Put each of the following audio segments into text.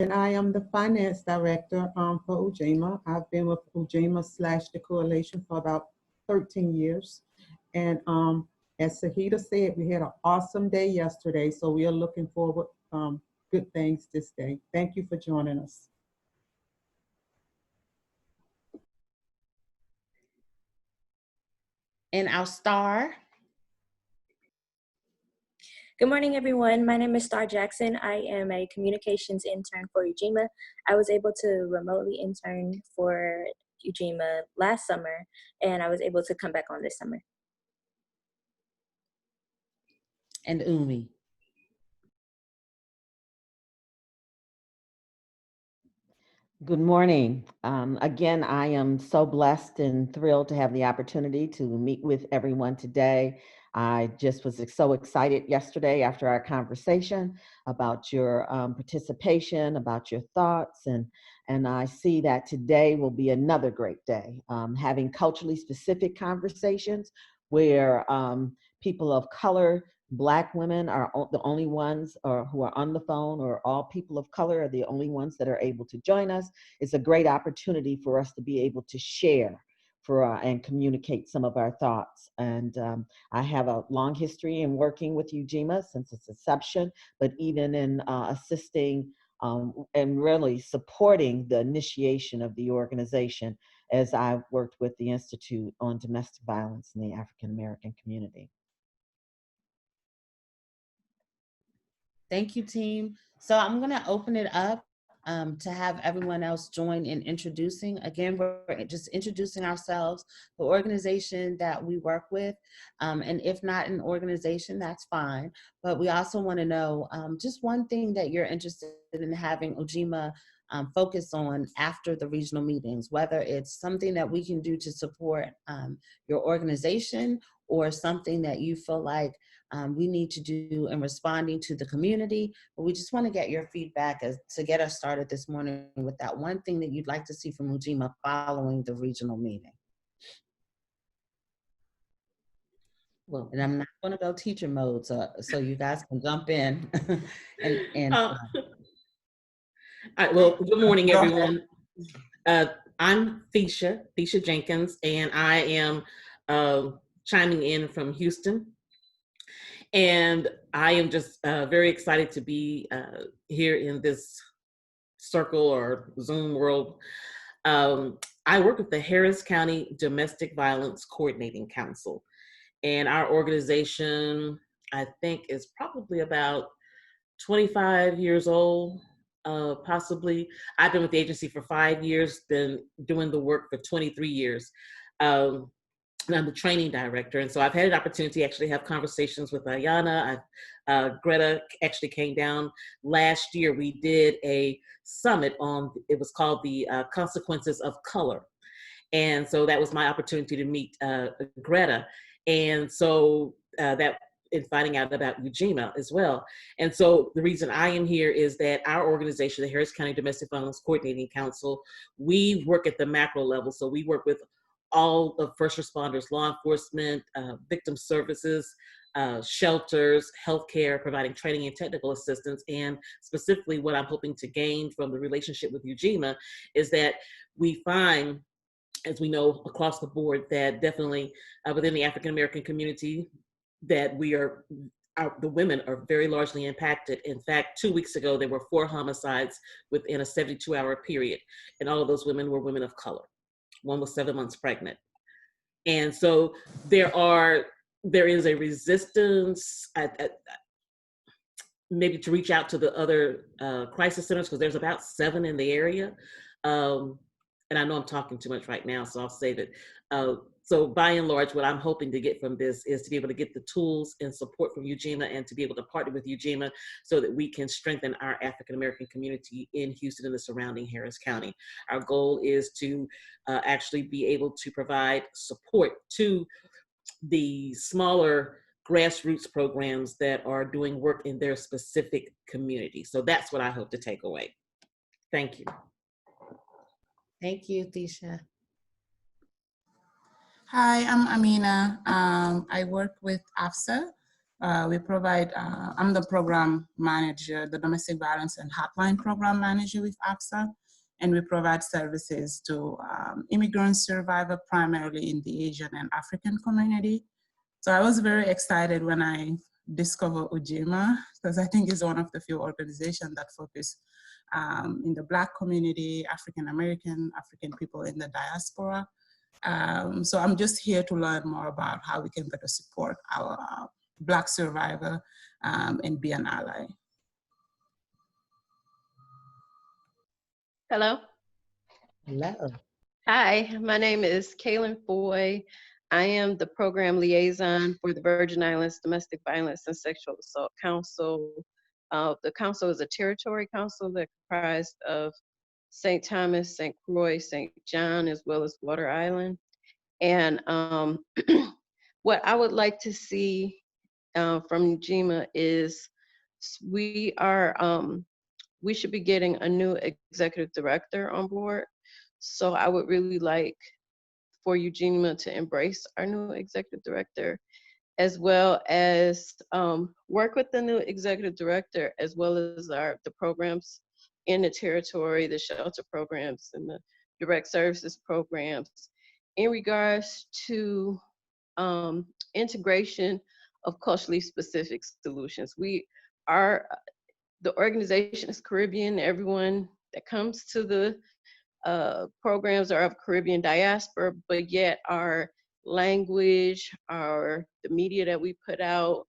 And I am the finance director for Ujima. I've been with Ujima / the coalition for about 13 years. And as Sahita said, we had an awesome day yesterday, so we are looking forward good things this day. Thank you for joining us. And our star. Good morning, everyone. My name is Star Jackson. I am a communications intern for Ujima. I was able to remotely intern for Ujima last summer, and I was able to come back on this summer. And Umi. Good morning. Again, I am so blessed and thrilled to have the opportunity to meet with everyone today. I just was so excited yesterday after our conversation about your participation, about your thoughts, and I see that today will be another great day, having culturally specific conversations where people of color, Black women are the only ones who are on the phone, or all people of color are the only ones that are able to join us. It's a great opportunity for us to be able to share and communicate some of our thoughts. And I have a long history in working with Ujima since its inception, but even in assisting and really supporting the initiation of the organization as I've worked with the Institute on Domestic Violence in the African American community. Thank you, team. So I'm going to open it up to have everyone else join in introducing. Again, we're just introducing ourselves, the organization that we work with, and if not an organization, that's fine. But we also want to know just one thing that you're interested in having Ujima focus on after the regional meetings, whether it's something that we can do to support your organization, or something that you feel like we need to do in responding to the community. But we just want to get your feedback to get us started this morning with that one thing that you'd like to see from Ujima following the regional meeting. Well, and I'm not going to go teacher mode, so you guys can jump in. Well, good morning, everyone. I'm Thesha Jenkins, and I am chiming in from Houston. And I am just very excited to be here in this circle or Zoom world. I work with the Harris County Domestic Violence Coordinating Council. And our organization, I think, is probably about 25 years old, possibly. I've been with the agency for 5 years, been doing the work for 23 years. And I'm the training director. And so I've had an opportunity to actually have conversations with Ayana. Greta actually came down last year. We did a summit on, it was called the Consequences of Color. And so that was my opportunity to meet Greta. And so that, in finding out about Ujima as well. And so the reason I am here is that our organization, the Harris County Domestic Violence Coordinating Council, we work at the macro level. So we work with all of first responders, law enforcement, victim services, shelters, healthcare, providing training and technical assistance. And specifically what I'm hoping to gain from the relationship with Ujima is that we find, as we know across the board, that definitely within the African American community, that the women are very largely impacted. In fact, 2 weeks ago, there were 4 homicides within a 72-hour period. And all of those women were women of color. One was 7 months pregnant. And so there is a resistance maybe to reach out to the other crisis centers, because there's about 7 in the area. And I know I'm talking too much right now, so I'll save it. So by and large, what I'm hoping to get from this is to be able to get the tools and support from Ujima, and to be able to partner with Ujima so that we can strengthen our African-American community in Houston and the surrounding Harris County. Our goal is to actually be able to provide support to the smaller grassroots programs that are doing work in their specific community. So that's what I hope to take away. Thank you. Thank you, Thesha. Hi, I'm Amina. I work with AFSA, We provide, I'm the program manager, the domestic violence and hotline program manager with APSA, and we provide services to immigrant survivors, primarily in the Asian and African community. So I was very excited when I discovered Ujima, because I think it's one of the few organizations that focus in the Black community, African American, African people in the diaspora. So I'm just here to learn more about how we can better support our Black survivor and be an ally. Hello. Hello. Hi, my name is Kaylin Foy. I am the program liaison for the Virgin Islands Domestic Violence and Sexual Assault Council. The council is a territory council that comprised of St. Thomas, St. Croix, St. John, as well as Water Island. And what I would like to see from Ujima is we should be getting a new executive director on board. So I would really like for Ujima to embrace our new executive director, as well as work with the new executive director, as well as the programs in the territory, the shelter programs and the direct services programs, in regards to integration of culturally specific solutions. The organization is Caribbean. Everyone that comes to the programs are of Caribbean diaspora, but yet our language, the media that we put out,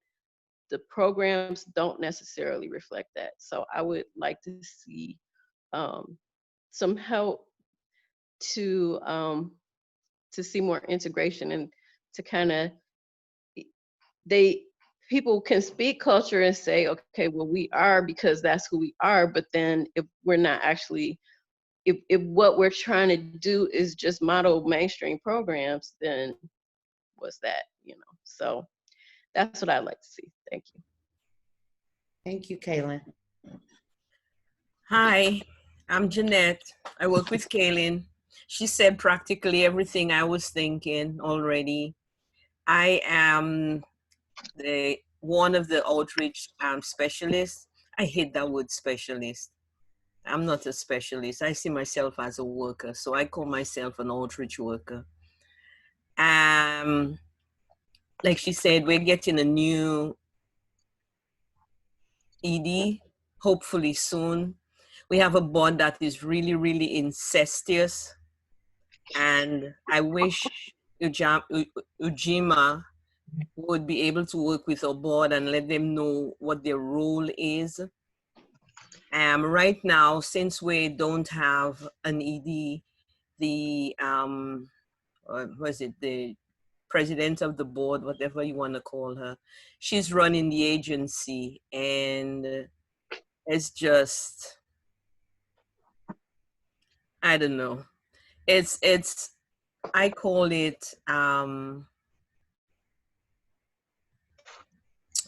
the programs don't necessarily reflect that. So I would like to see some help to see more integration and to kind of, people can speak culture and say, okay, well, we are because that's who we are. But then if we're not actually, if what we're trying to do is just model mainstream programs, then what's that, you know? So that's what I'd like to see. Thank you. Thank you, Kaylin. Hi, I'm Jeanette. I work with Kaylin. She said practically everything I was thinking already. I am one of the outreach specialists. I hate that word specialist. I'm not a specialist. I see myself as a worker, so I call myself an outreach worker. Like she said, we're getting a new ED, hopefully soon. We have a board that is really, really incestuous, and I wish Ujima would be able to work with our board and let them know what their role is. Right now, since we don't have an ED, the the president of the board, whatever you want to call her, she's running the agency, and it's just, I don't know. It's I call it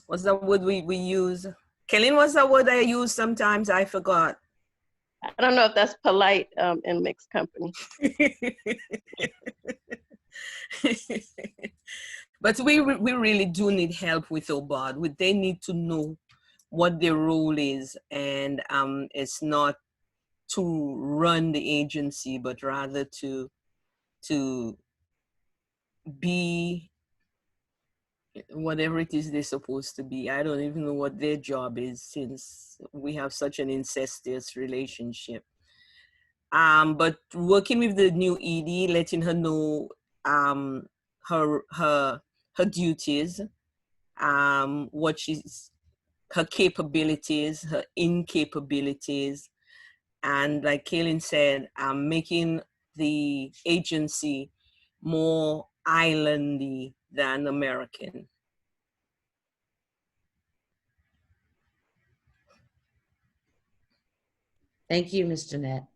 what's the word we use? Kelly, what's the word I use sometimes? I forgot. I don't know if that's polite in mixed company. But we really do need help with our board. They need to know what their role is, and it's not to run the agency, but rather to be whatever it is they're supposed to be. I don't even know what their job is, since we have such an incestuous relationship. But working with the new ED, letting her know her duties, what her capabilities, her incapabilities, and like Kaylin said, making the agency more islandy than American. Thank you, Ms. Jeanette.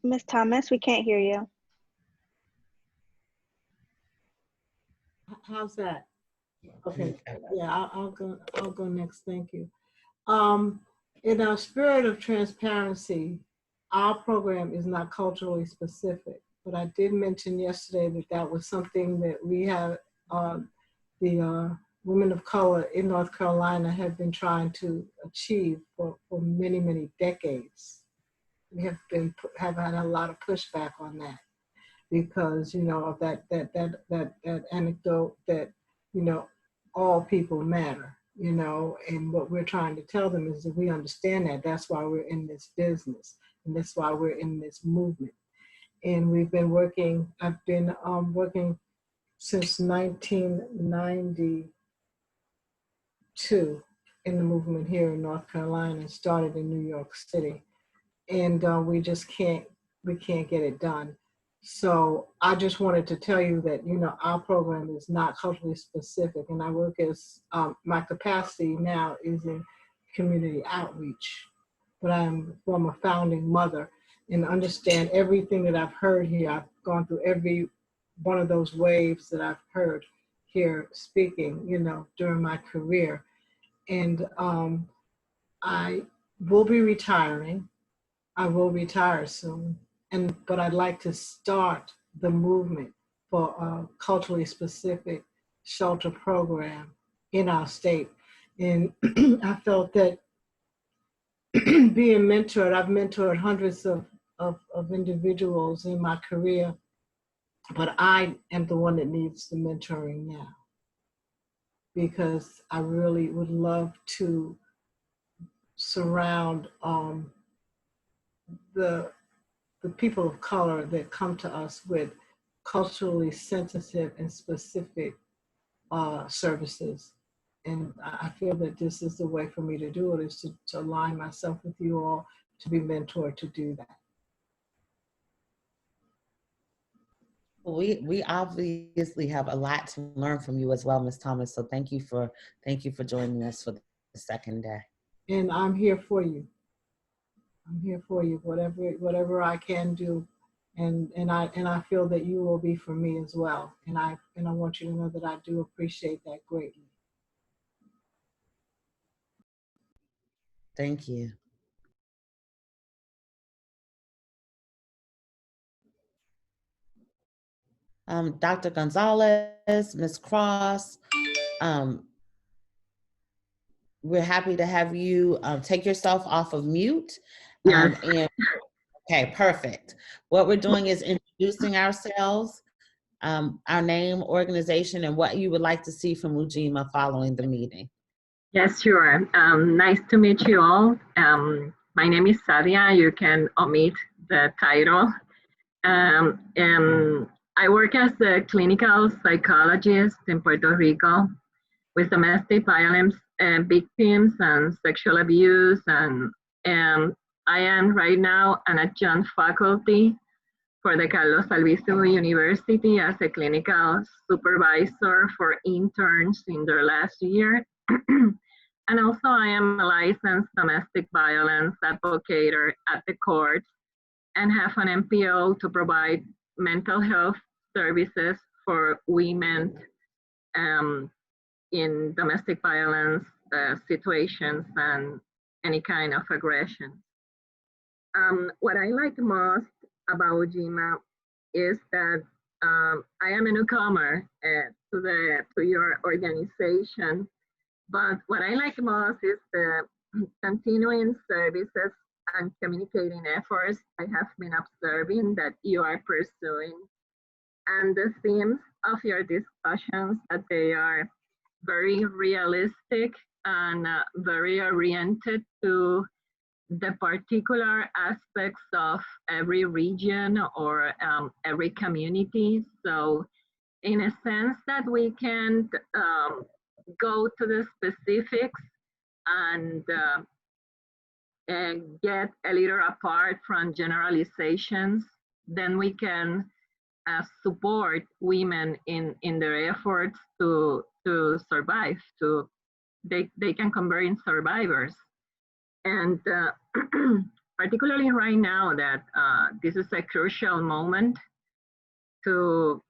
Ms. Thomas, we can't hear you. How's that? Okay, yeah, I'll go next. Thank you. in our spirit of transparency, our program is not culturally specific, but I did mention yesterday that that was something that we have, the women of color in North Carolina have been trying to achieve for many, many decades. We have had a lot of pushback on that because, you know, of that anecdote that, you know, all people matter, you know, and what we're trying to tell them is that we understand that. That's why we're in this business, and that's why we're in this movement. And we've been working, I've been working since 1992 in the movement here in North Carolina, and started in New York City. And we just can't get it done. So I just wanted to tell you that, you know, our program is not culturally specific, and I work as, my capacity now is in community outreach, but I'm a former founding mother and understand everything that I've heard here. I've gone through every one of those waves that I've heard here speaking, you know, during my career. And I will be retiring. I will retire soon, but I'd like to start the movement for a culturally specific shelter program in our state. And I felt that being mentored, I've mentored hundreds of individuals in my career, but I am the one that needs the mentoring now, because I really would love to surround the people of color that come to us with culturally sensitive and specific services. And I feel that this is the way for me to do it, is to align myself with you all, to be mentored to do that. We obviously have a lot to learn from you as well, Ms. Thomas. So thank you for joining us for the second day. And I'm here for you. I'm here for you, whatever I can do, and I feel that you will be for me as well. And I want you to know that I do appreciate that greatly. Thank you. Dr. Gonzalez, Ms. Cross, we're happy to have you take yourself off of mute. Yes. Okay, perfect. What we're doing is introducing ourselves, our name, organization, and what you would like to see from Ujima following the meeting. Yes, sure. Nice to meet you all. My name is Sadia. You can omit the title. And I work as a clinical psychologist in Puerto Rico with domestic violence victims and sexual abuse. And I am right now an adjunct faculty for the Carlos Albizu University as a clinical supervisor for interns in their last year. And also I am a licensed domestic violence advocate at the courts and have an MPO to provide mental health services for women in domestic violence situations and any kind of aggression. What I like most about Ujima is that I am a newcomer to your organization, but what I like most is the continuing services and communicating efforts I have been observing that you are pursuing, and the themes of your discussions, that they are very realistic and very oriented to the particular aspects of every region or every community. So in a sense that we can go to the specifics and get a little apart from generalizations, then we can support women in their efforts to survive. They can convert in survivors. And particularly right now that this is a crucial moment to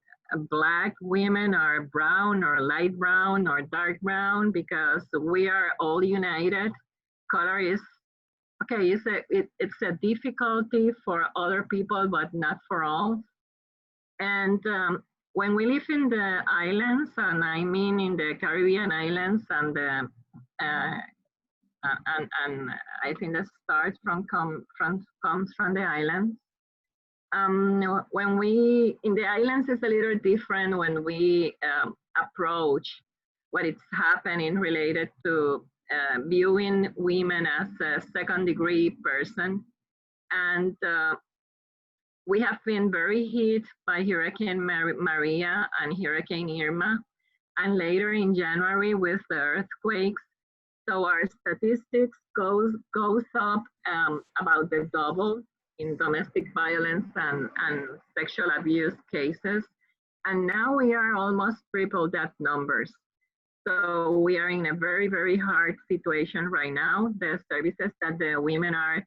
Black women or brown or light brown or dark brown, because we are all united. Color is okay, it's a difficulty for other people, but not for all. And when we live in the islands, and I mean in the Caribbean islands, and and I think the start comes from the islands. When we in the islands, it's a little different when we approach what is happening related to viewing women as a second-degree person, and we have been very hit by Hurricane Maria and Hurricane Irma, and later in January with the earthquakes. So our statistics goes up about the double in domestic violence and sexual abuse cases. And now we are almost triple that numbers. So we are in a very, very hard situation right now. The services that the women are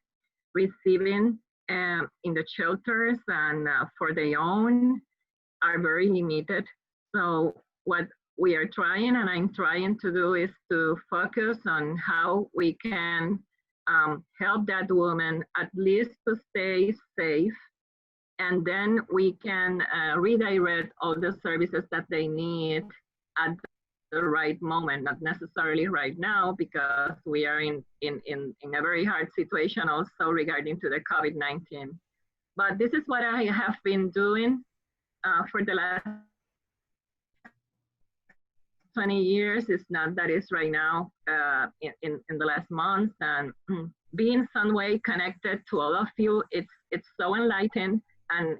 receiving in the shelters and for their own are very limited. So what we are trying, and I'm trying to do, is to focus on how we can help that woman at least to stay safe, and then we can redirect all the services that they need at the right moment, not necessarily right now, because we are in a very hard situation also regarding to the COVID-19. But this is what I have been doing for the last 20 years. It's not that it's right now in the last month, and being some way connected to all of you, it's so enlightening, and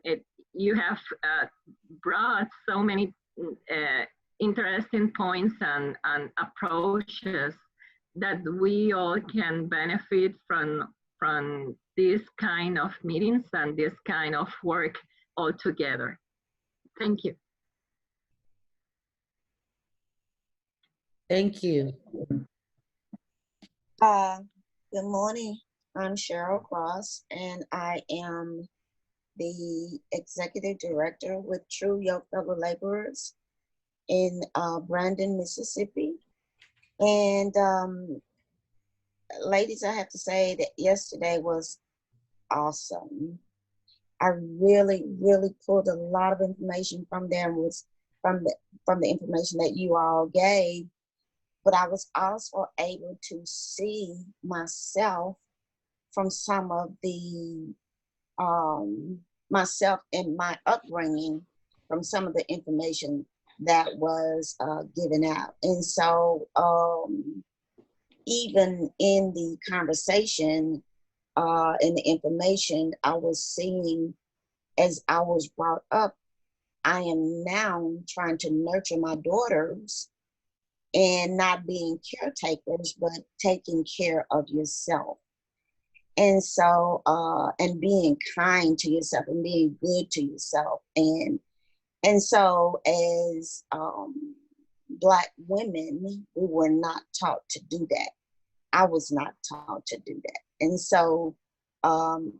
you have brought so many interesting points and approaches that we all can benefit from this kind of meetings and this kind of work all together. Thank you. Thank you. Good morning. I'm Cheryl Cross, and I am the Executive Director with True Yoke Fellow Laborers in Brandon, Mississippi. And ladies, I have to say that yesterday was awesome. I really, really pulled a lot of information from there, from the information that you all gave. But I was also able to see myself from some of the, myself and my upbringing from some of the information that was given out. And so even in the conversation and the information I was seeing as I was brought up, I am now trying to nurture my daughters and not being caretakers, but taking care of yourself. And so, and being kind to yourself and being good to yourself. And so as Black women, we were not taught to do that. I was not taught to do that. And so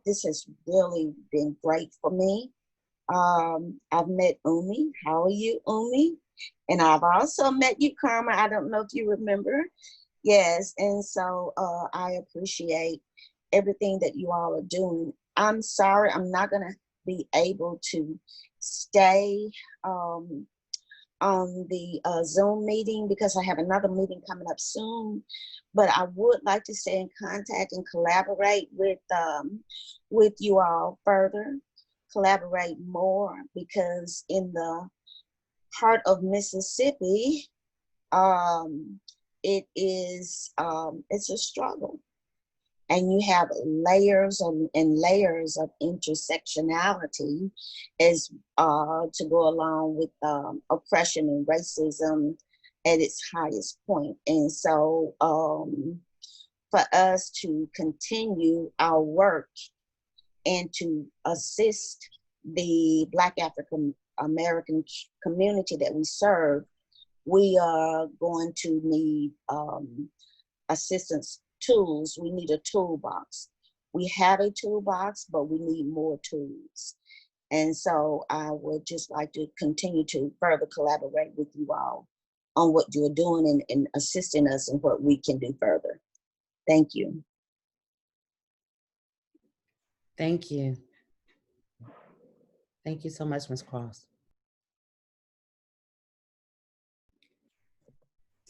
this has really been great for me. I've met Umi. How are you, Umi? And I've also met you, Karma. I don't know if you remember. Yes, and so I appreciate everything that you all are doing. I'm sorry, I'm not gonna be able to stay on the Zoom meeting because I have another meeting coming up soon. But I would like to stay in contact and collaborate with you all further, collaborate more, because in the heart of Mississippi, it is it's a struggle, and you have layers and layers of intersectionality as to go along with oppression and racism at its highest point. And so for us to continue our work and to assist the Black African American community that we serve, we are going to need assistance tools. We need a toolbox. We have a toolbox, but we need more tools. And so I would just like to continue to further collaborate with you all on what you're doing and assisting us in what we can do further. Thank you. Thank you. Thank you so much, Ms. Cross.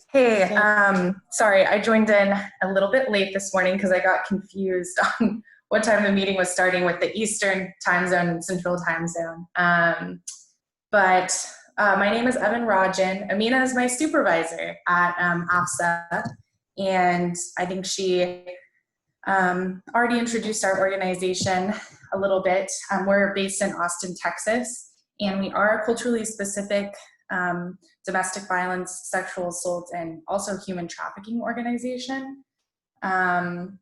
Hey, So- sorry, I joined in a little bit late this morning because I got confused on what time the meeting was starting with the Eastern time zone and Central time zone. But my name is Evan Rajan. Amina is my supervisor at AFSA, and I think she already introduced our organization a little bit. We're based in Austin, Texas, and we are a culturally specific domestic violence, sexual assault, and also human trafficking organization. And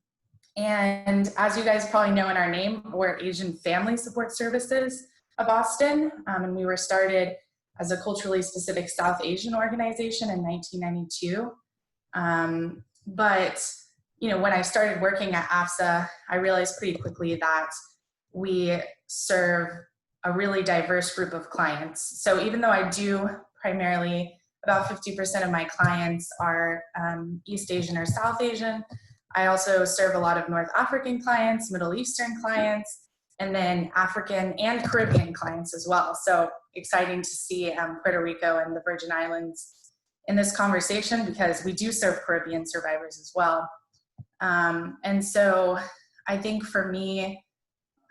as you guys probably know in our name, we're Asian Family Support Services of Austin. And we were started as a culturally specific South Asian organization in 1992. But you know, when I started working at AFSA, I realized pretty quickly that we serve a really diverse group of clients. So even though I do primarily, about 50% of my clients are East Asian or South Asian, I also serve a lot of North African clients, Middle Eastern clients, and then African and Caribbean clients as well. So exciting to see Puerto Rico and the Virgin Islands in this conversation because we do serve Caribbean survivors as well. And so I think for me,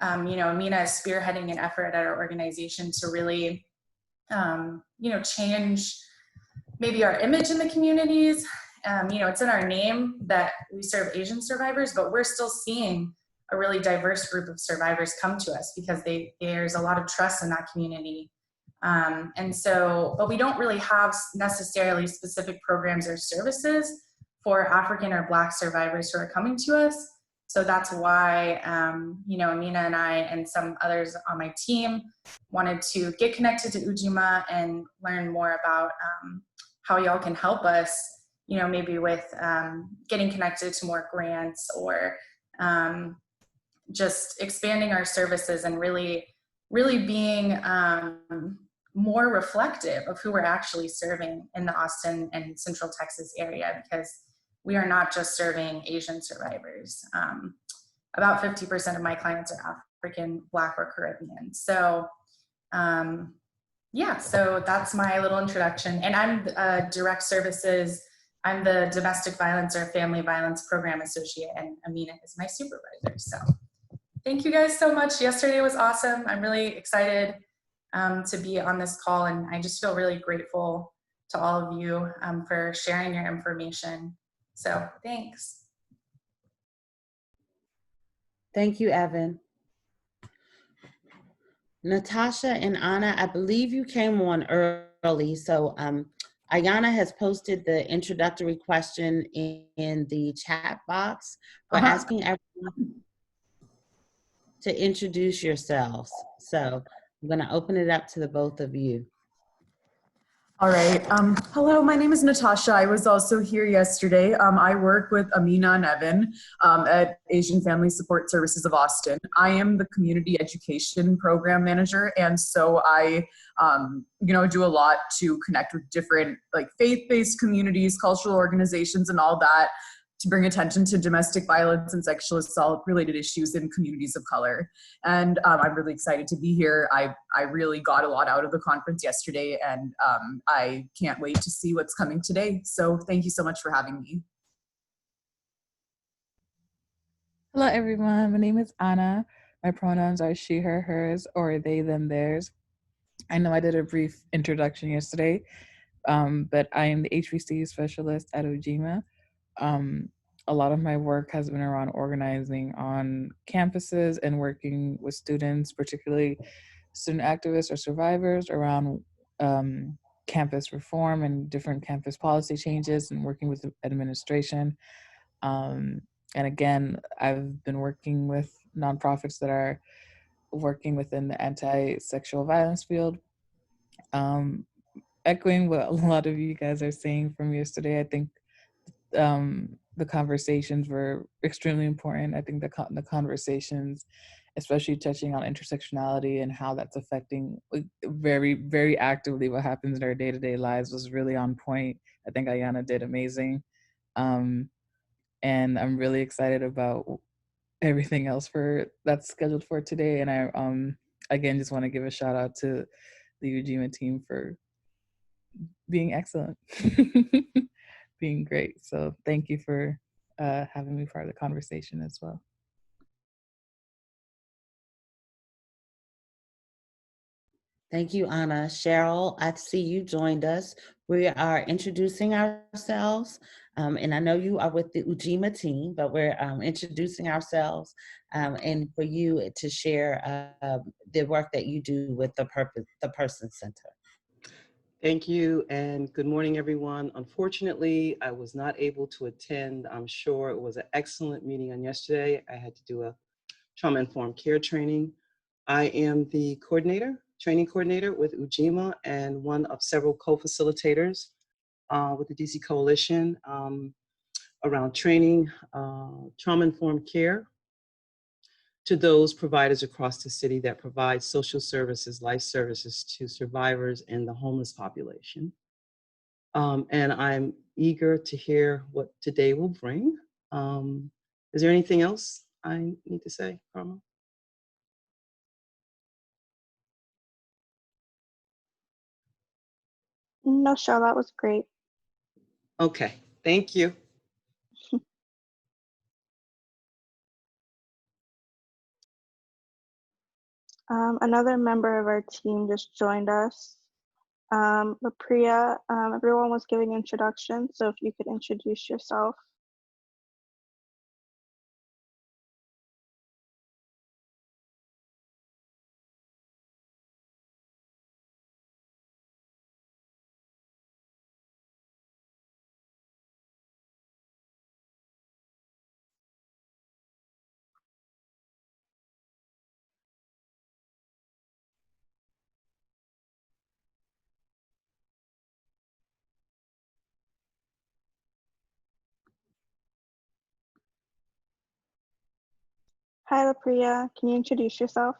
you know, Amina is spearheading an effort at our organization to really, you know, change maybe our image in the communities. You know, it's in our name that we serve Asian survivors, but we're still seeing a really diverse group of survivors come to us because there's a lot of trust in that community. And so, but we don't really have necessarily specific programs or services for African or Black survivors who are coming to us. So that's why, you know, Amina and I and some others on my team wanted to get connected to Ujima and learn more about how y'all can help us, you know, maybe with getting connected to more grants or just expanding our services and really being more reflective of who we're actually serving in the Austin and Central Texas area, because we are not just serving Asian survivors. About 50% of my clients are African, Black, or Caribbean. So yeah, so that's my little introduction. And I'm direct services. I'm the domestic violence or family violence program associate, and Amina is my supervisor. So thank you guys so much. Yesterday was awesome. I'm really excited to be on this call, and I just feel really grateful to all of you for sharing your information. So thanks. Thank you, Evan. Natasha and Anna, I believe you came on early. So Ayana has posted the introductory question in the chat box. We're asking everyone to introduce yourselves. So I'm gonna open it up to the both of you. All right. Hello, my name is Natasha. I was also here yesterday. I work with Amina and Evan at Asian Family Support Services of Austin. I am the Community Education Program Manager, and so I, you know, do a lot to connect with different like faith-based communities, cultural organizations, and all that to bring attention to domestic violence and sexual assault related issues in communities of color. And I'm really excited to be here. I really got a lot out of the conference yesterday, and I can't wait to see what's coming today. So thank you so much for having me. Hello, everyone. My name is Anna. My pronouns are she, her, hers, or they, them, theirs. I know I did a brief introduction yesterday, but I am the HBC specialist at Ujima. A lot of my work has been around organizing on campuses and working with students, particularly student activists or survivors, around campus reform and different campus policy changes, and working with the administration. And again, I've been working with nonprofits that are working within the anti-sexual violence field. Echoing what a lot of you guys are saying from yesterday, I think the conversations were extremely important. I think the conversations, especially touching on intersectionality and how that's affecting very, very actively what happens in our day-to-day lives, was really on point. I think Ayana did amazing. And I'm really excited about everything else for that's scheduled for today. And I again just want to give a shout out to the Ujima team for being excellent, being great. So thank you for having me part of the conversation as well. Thank you, Anna. Cheryl, I see you joined us. We are introducing ourselves, and I know you are with the Ujima team, but we're introducing ourselves and for you to share the work that you do with the Person Center. Thank you, and good morning, everyone. Unfortunately, I was not able to attend. I'm sure it was an excellent meeting on yesterday. I had to do a trauma-informed care training. I am the training coordinator with Ujima and one of several co-facilitators with the DC Coalition around training trauma-informed care to those providers across the city that provide social services, life services to survivors and the homeless population. And I'm eager to hear what today will bring. Is there anything else I need to say, Carmel? No, Cheryl, that was great. Okay, thank you. Another member of our team just joined us. LaPria, everyone was giving introductions, so if you could introduce yourself. Hi, LaPria, can you introduce yourself?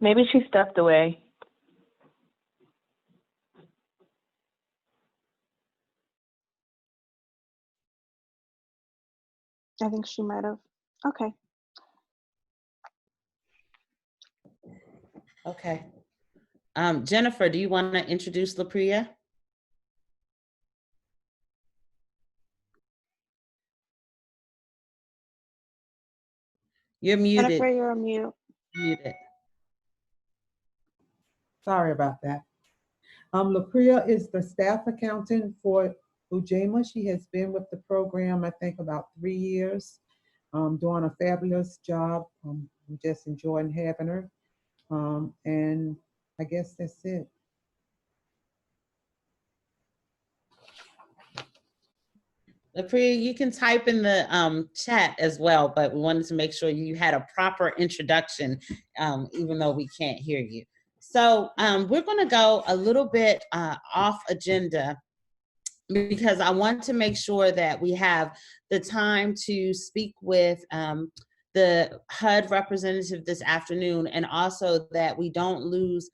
Maybe she stepped away. I think she might have. Okay. Okay. Jennifer, do you want to introduce LaPria? You're muted. Jennifer, you're on mute. Muted. Sorry about that. LaPria is the staff accountant for Ujima. She has been with the program, I think, about 3 years, doing a fabulous job. I'm just enjoying having her. And I guess that's it. LaPria, you can type in the chat as well, but we wanted to make sure you had a proper introduction, even though we can't hear you. So we're going to go a little bit off agenda because I want to make sure that we have the time to speak with the HUD representative this afternoon, and also that we don't lose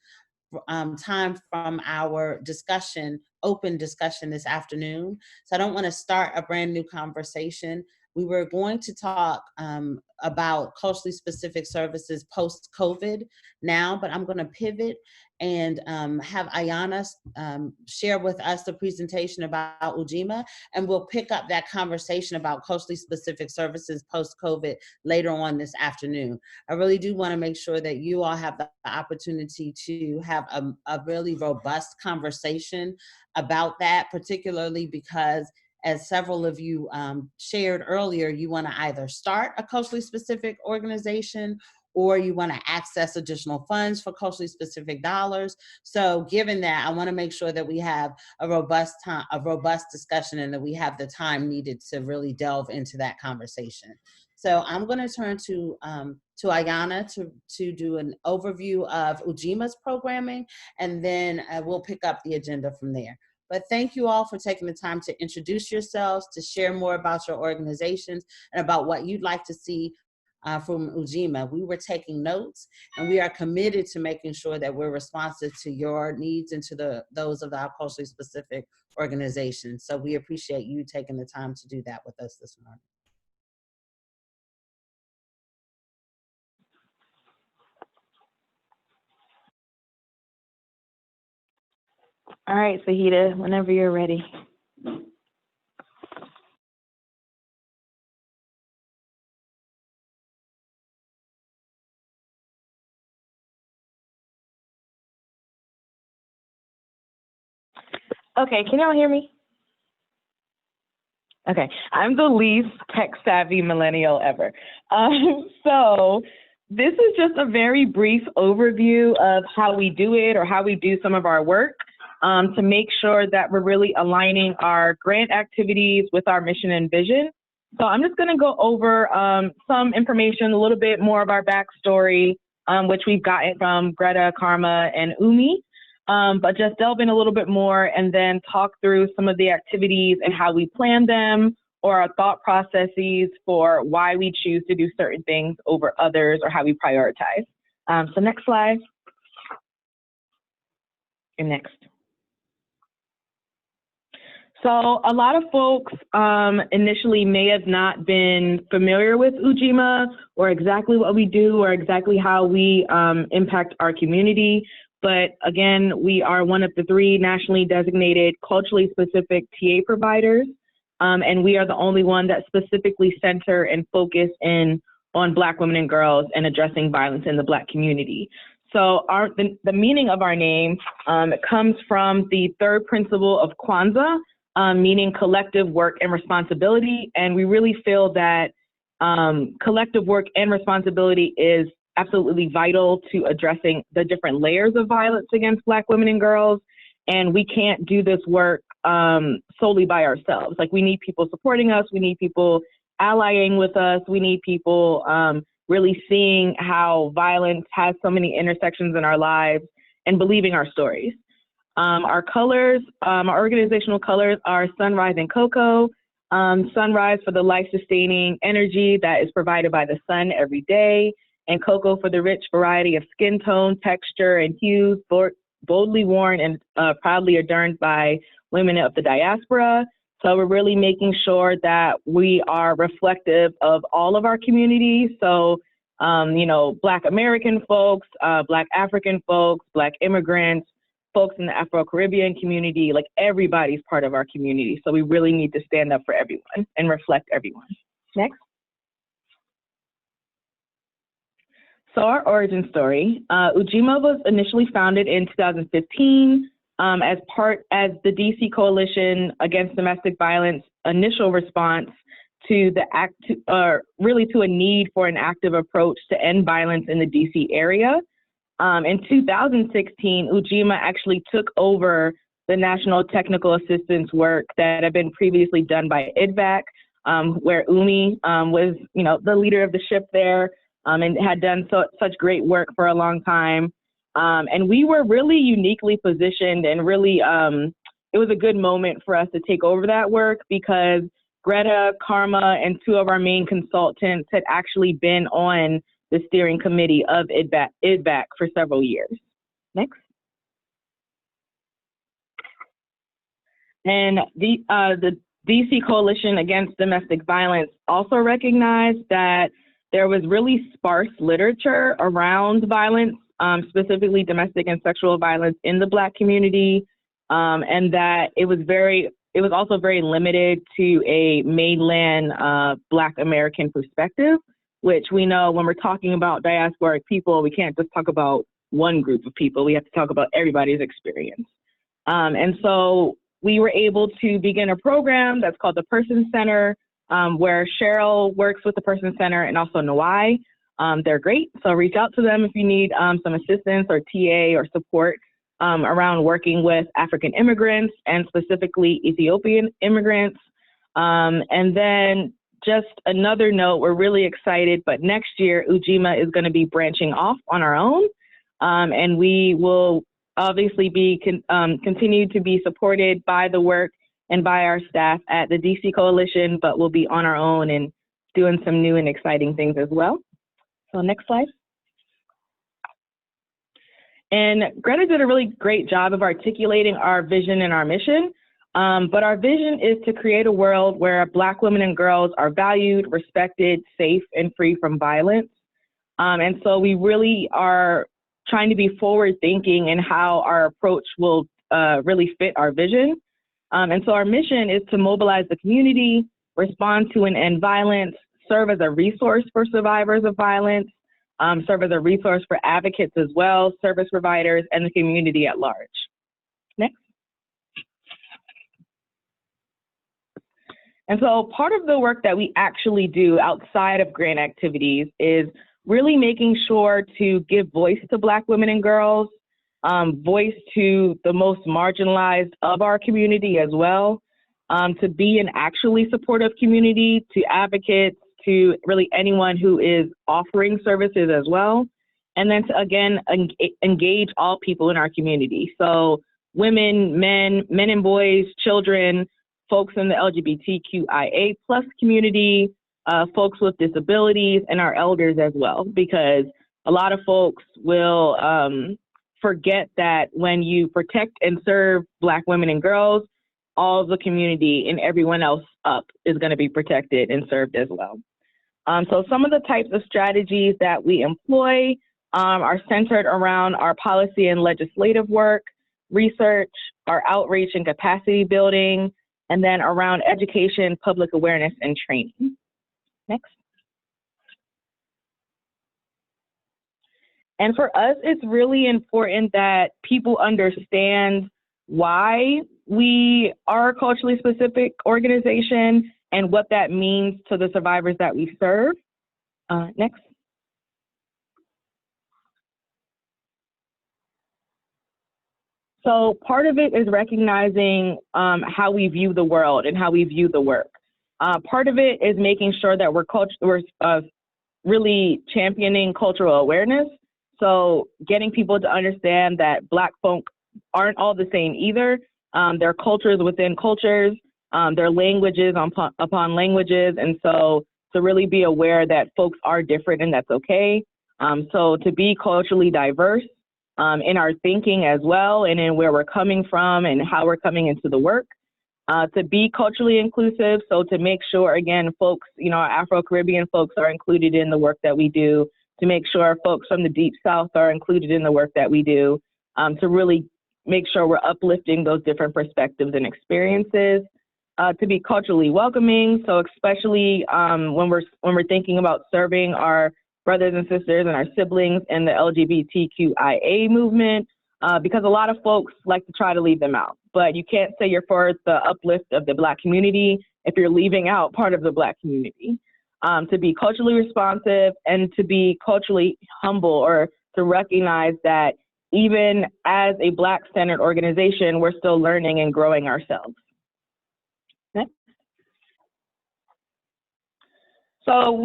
time from our open discussion this afternoon. So I don't want to start a brand new conversation. We were going to talk about culturally specific services post-COVID now, but I'm going to pivot and have Ayana share with us the presentation about Ujima, and we'll pick up that conversation about culturally specific services post-COVID later on this afternoon. I really do want to make sure that you all have the opportunity to have a really robust conversation about that, particularly because, as several of you shared earlier, you want to either start a culturally specific organization or you want to access additional funds for culturally specific dollars. So given that, I want to make sure that we have a robust discussion and that we have the time needed to really delve into that conversation. So I'm going to turn to Ayana to do an overview of Ujima's programming, and then we'll pick up the agenda from there. But thank you all for taking the time to introduce yourselves, to share more about your organizations and about what you'd like to see from Ujima. We were taking notes, and we are committed to making sure that we're responsive to your needs and to those of our culturally specific organizations. So we appreciate you taking the time to do that with us this morning. All right, Sahida, whenever you're ready. Okay, can y'all hear me? Okay, I'm the least tech-savvy millennial ever. So this is just a very brief overview of how we do it or how we do some of our work to make sure that we're really aligning our grant activities with our mission and vision. So I'm just gonna go over some information, a little bit more of our backstory, which we've gotten from Greta, Karma, and Umi. But just delve in a little bit more and then talk through some of the activities and how we plan them or our thought processes for why we choose to do certain things over others or how we prioritize. So next slide. And next. So a lot of folks initially may have not been familiar with Ujima or exactly what we do or exactly how we impact our community. But again, we are one of the 3 nationally designated culturally specific TA providers. And we are the only one that specifically center and focus in on Black women and girls and addressing violence in the Black community. So the meaning of our name comes from the 3rd principle of Kwanzaa, meaning collective work and responsibility. And we really feel that collective work and responsibility is absolutely vital to addressing the different layers of violence against Black women and girls. And we can't do this work solely by ourselves. Like, we need people supporting us. We need people allying with us. We need people really seeing how violence has so many intersections in our lives and believing our stories. Our colors, our organizational colors are sunrise and cocoa. Sunrise for the life-sustaining energy that is provided by the sun every day, and cocoa for the rich variety of skin tone, texture, and hues, boldly worn and proudly adorned by women of the diaspora. So we're really making sure that we are reflective of all of our communities. So, you know, Black American folks, Black African folks, Black immigrants, folks in the Afro-Caribbean community, like, everybody's part of our community. So we really need to stand up for everyone and reflect everyone. Next. So our origin story, Ujima was initially founded in 2015 as the DC Coalition Against Domestic Violence initial response to to a need for an active approach to end violence in the DC area. In 2016, Ujima actually took over the national technical assistance work that had been previously done by IDVAC, where Umi was, you know, the leader of the ship there. And had done such great work for a long time. And we were really uniquely positioned, and really, it was a good moment for us to take over that work because Greta, Karma, and 2 of our main consultants had actually been on the steering committee of IDVAC for several years. Next. And the DC Coalition Against Domestic Violence also recognized that there was really sparse literature around violence, specifically domestic and sexual violence in the Black community, and that it was also very limited to a mainland Black American perspective, which we know when we're talking about diasporic people, we can't just talk about one group of people. We have to talk about everybody's experience. And so we were able to begin a program that's called the Person Center, where Cheryl works with the Person Center and also Nawai. They're great, so reach out to them if you need some assistance or TA or support around working with African immigrants and specifically Ethiopian immigrants. And then just another note, we're really excited, but next year Ujima is going to be branching off on our own, and we will obviously be continue to be supported by the work and by our staff at the DC Coalition, but we'll be on our own and doing some new and exciting things as well. So next slide. And Greta did a really great job of articulating our vision and our mission. But our vision is to create a world where Black women and girls are valued, respected, safe, and free from violence. And so we really are trying to be forward thinking in how our approach will really fit our vision. And so our mission is to mobilize the community, respond to and end violence, serve as a resource for survivors of violence, serve as a resource for advocates as well, service providers, and the community at large. Next. And so part of the work that we actually do outside of grant activities is really making sure to give voice to Black women and girls, voice to the most marginalized of our community as well, to be an actually supportive community, to advocates, to really anyone who is offering services as well. And then to, again, engage all people in our community. So women, men and boys, children, folks in the LGBTQIA+ community, folks with disabilities, and our elders as well, because a lot of folks will forget that when you protect and serve Black women and girls, all the community and everyone else up is going to be protected and served as well. So some of the types of strategies that we employ are centered around our policy and legislative work, research, our outreach and capacity building, and then around education, public awareness, and training. Next. And for us, it's really important that people understand why we are a culturally specific organization and what that means to the survivors that we serve. Next. So part of it is recognizing how we view the world and how we view the work. Part of it is making sure that we're really championing cultural awareness. So getting people to understand that Black folk aren't all the same either. There are cultures within cultures, there are languages upon languages. And so to really be aware that folks are different and that's okay. So to be culturally diverse in our thinking as well, and in where we're coming from and how we're coming into the work. To be culturally inclusive, so to make sure, again, folks, our Afro-Caribbean folks are included in the work that we do, to make sure folks from the Deep South are included in the work that we do, to really make sure we're uplifting those different perspectives and experiences, to be culturally welcoming, so especially when we're thinking about serving our brothers and sisters and our siblings in the LGBTQIA movement, because a lot of folks like to try to leave them out. But you can't say you're for the uplift of the Black community if you're leaving out part of the Black community. To be culturally responsive and to be culturally humble, or to recognize that even as a Black-centered organization, we're still learning and growing ourselves. Next. So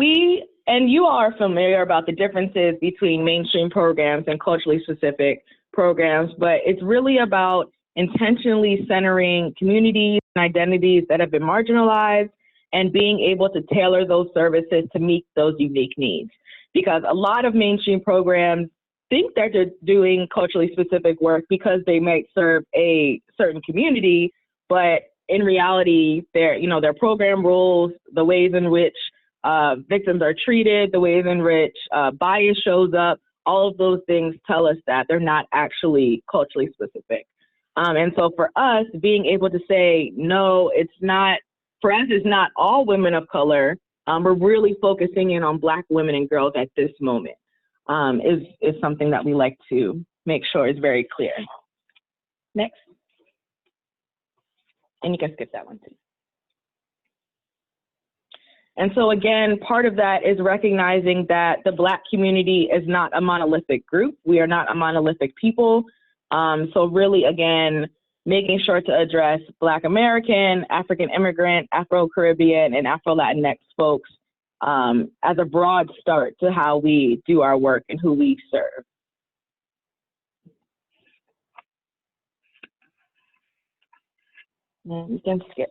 and you all are familiar about the differences between mainstream programs and culturally specific programs, but it's really about intentionally centering communities and identities that have been marginalized and being able to tailor those services to meet those unique needs. Because a lot of mainstream programs think that they're doing culturally specific work because they might serve a certain community, but in reality, their program rules, the ways in which victims are treated, the ways in which bias shows up, all of those things tell us that they're not actually culturally specific. And so for us, being able to say, no, it's not, for us, it's not all women of color. We're really focusing in on Black women and girls at this moment, is something that we like to make sure is very clear. Next. And you can skip that one too. And so again, part of that is recognizing that the Black community is not a monolithic group. We are not a monolithic people. So really, again, making sure to address Black American, African immigrant, Afro-Caribbean, and Afro-Latinx folks as a broad start to how we do our work and who we serve. And you can skip.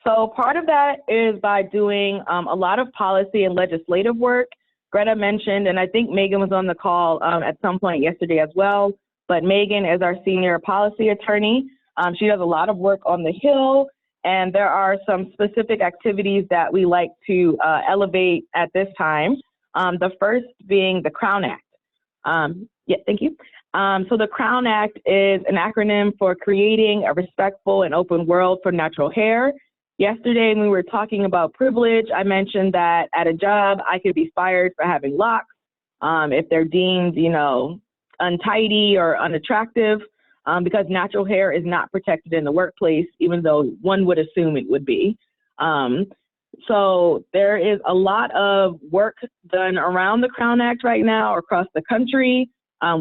So part of that is by doing a lot of policy and legislative work. Greta mentioned, and I think Megan was on the call at some point yesterday as well, but Megan is our senior policy attorney. She does a lot of work on the Hill, and there are some specific activities that we like to elevate at this time. The first being the Crown Act. Yeah, thank you. So the Crown Act is an acronym for Creating a Respectful and Open World for Natural Hair. Yesterday, when we were talking about privilege, I mentioned that at a job, I could be fired for having locks if they're deemed, you know, untidy or unattractive, because natural hair is not protected in the workplace, even though one would assume it would be. So there is a lot of work done around the Crown Act right now across the country.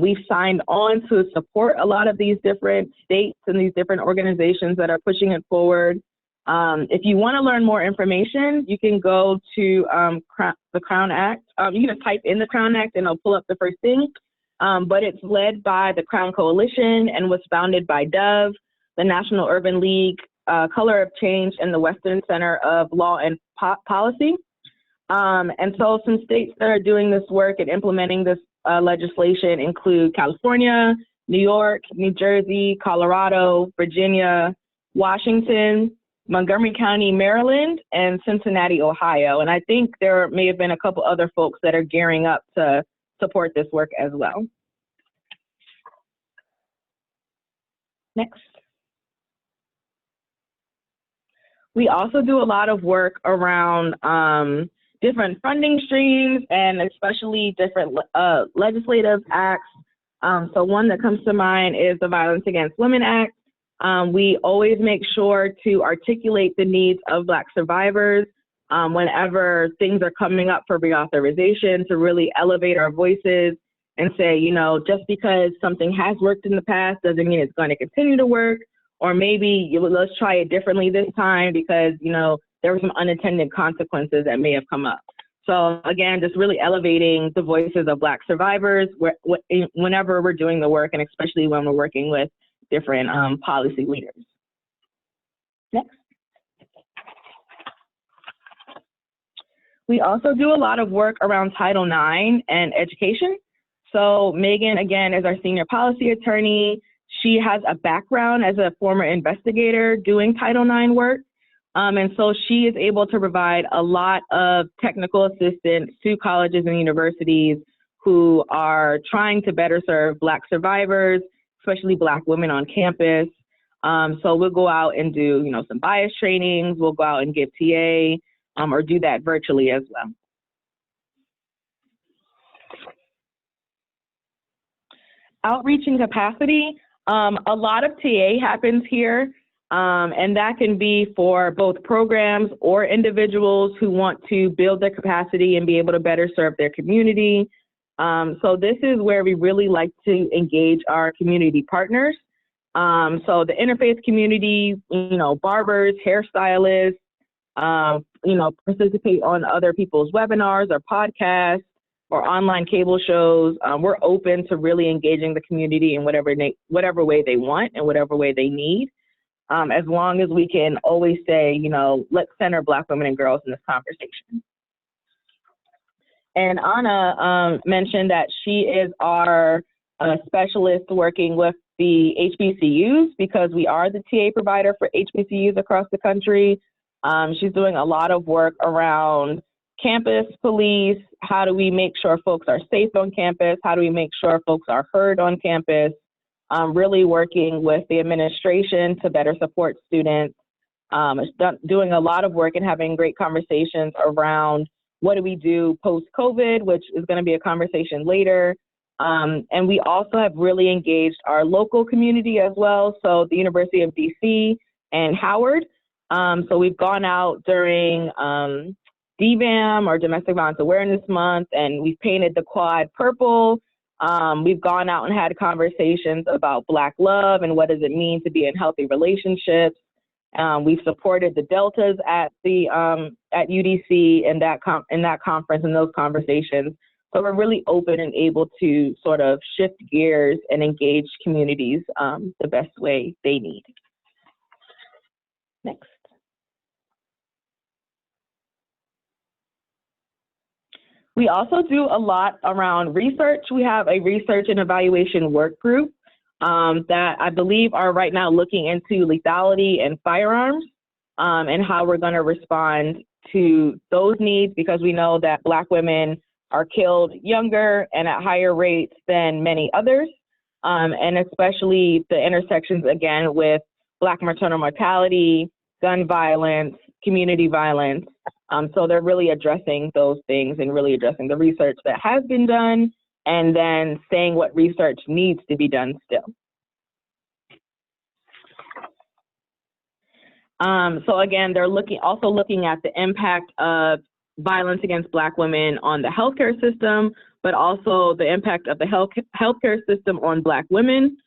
We've signed on to support a lot of these different states and these different organizations that are pushing it forward. If you want to learn more information, you can go to the Crown Act. You can just type in the Crown Act and it'll pull up the first thing. But it's led by the Crown Coalition and was founded by Dove, the National Urban League, Color of Change, and the Western Center of Law and Policy. And so some states that are doing this work and implementing this legislation include California, New York, New Jersey, Colorado, Virginia, Washington, Montgomery County, Maryland, and Cincinnati, Ohio. And I think there may have been a couple other folks that are gearing up to support this work as well. Next. We also do a lot of work around different funding streams and especially different legislative acts. So one that comes to mind is the Violence Against Women Act. We always make sure to articulate the needs of Black survivors whenever things are coming up for reauthorization, to really elevate our voices and say, you know, just because something has worked in the past doesn't mean it's going to continue to work, or maybe let's try it differently this time because, you know, there were some unintended consequences that may have come up. So again, just really elevating the voices of Black survivors whenever we're doing the work, and especially when we're working with different policy leaders. Next. We also do a lot of work around Title IX and education. So Megan, again, is our senior policy attorney. She has a background as a former investigator doing Title IX work. And so she is able to provide a lot of technical assistance to colleges and universities who are trying to better serve Black survivors, especially Black women on campus. So we'll go out and do, you know, some bias trainings. We'll go out and give TA or do that virtually as well. Outreach and capacity. A lot of TA happens here, and that can be for both programs or individuals who want to build their capacity and be able to better serve their community. So this is where we really like to engage our community partners. So the interfaith community, you know, barbers, hairstylists, you know, participate on other people's webinars or podcasts or online cable shows. We're open to really engaging the community in whatever way they want and whatever way they need, as long as we can always say, you know, let's center Black women and girls in this conversation. And Anna mentioned that she is our specialist working with the HBCUs because we are the TA provider for HBCUs across the country. She's doing a lot of work around campus police. How do we make sure folks are safe on campus? How do we make sure folks are heard on campus? Really working with the administration to better support students. Doing a lot of work and having great conversations around what do we do post-COVID, which is going to be a conversation later. And we also have really engaged our local community as well. So the University of DC and Howard. So we've gone out during DVAM, or Domestic Violence Awareness Month, and we've painted the quad purple. We've gone out and had conversations about Black love and what does it mean to be in healthy relationships. We've supported the Deltas at the at UDC in that conference and those conversations So we're really open and able to sort of shift gears and engage communities the best way they need. Next. We also do a lot around research. We have a research and evaluation work group that I believe are right now looking into lethality and firearms and how we're going to respond to those needs, because we know that Black women are killed younger and at higher rates than many others, and especially the intersections, again, with Black maternal mortality, gun violence, community violence. So they're really addressing those things and really addressing the research that has been done and then saying what research needs to be done still. So again, they're also looking at the impact of violence against Black women on the healthcare system, but also the impact of the healthcare system on Black women.